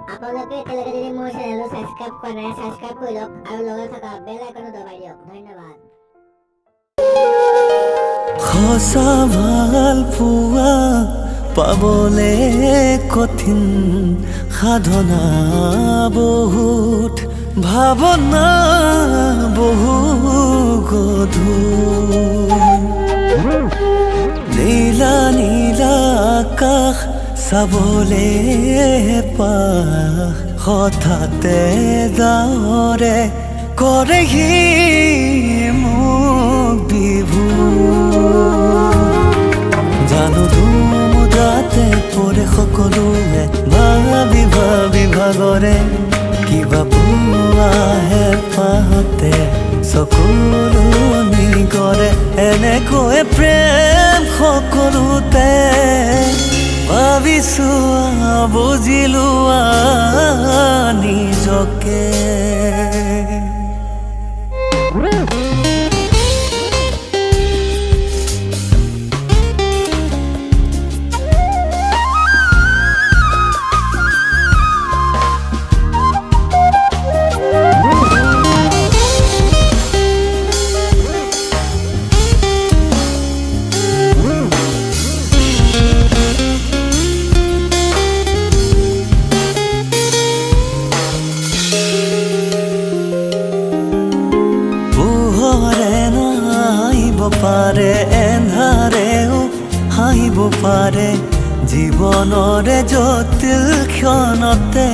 আপোনালোকে এতিয়ালৈকে যদি মোৰ চেনেলটো ছাবস্ক্ৰাইব কৰা নাই ছাবস্ক্ৰাইব কৰি লওক আৰু লগত থকা বেল আইকনটো দবাই দিয়ক ধন্যবাদ সঁচা ভাল পোৱা পাবলে কঠিন সাধনা বহুত ভাৱনা বহু গধুৰ নীলা নীলা আকাশ চাবলে পাহ হঠাতে ডাৱৰে কৰেহি মোক বিভোৰ জানো ধুমুদাতে পৰে সকলোৱে ভাবি ভাবি ভাগৰে কিবা পুৱাহে পাহতে চকুলনি কৰে এনেকৈ প্ৰেম সকলোতে ভাবিছো বুজিলো নিজকে পাৰে এন্ধাৰেও হাঁহিব পাৰে জীৱনৰে জটিল ক্ষণতে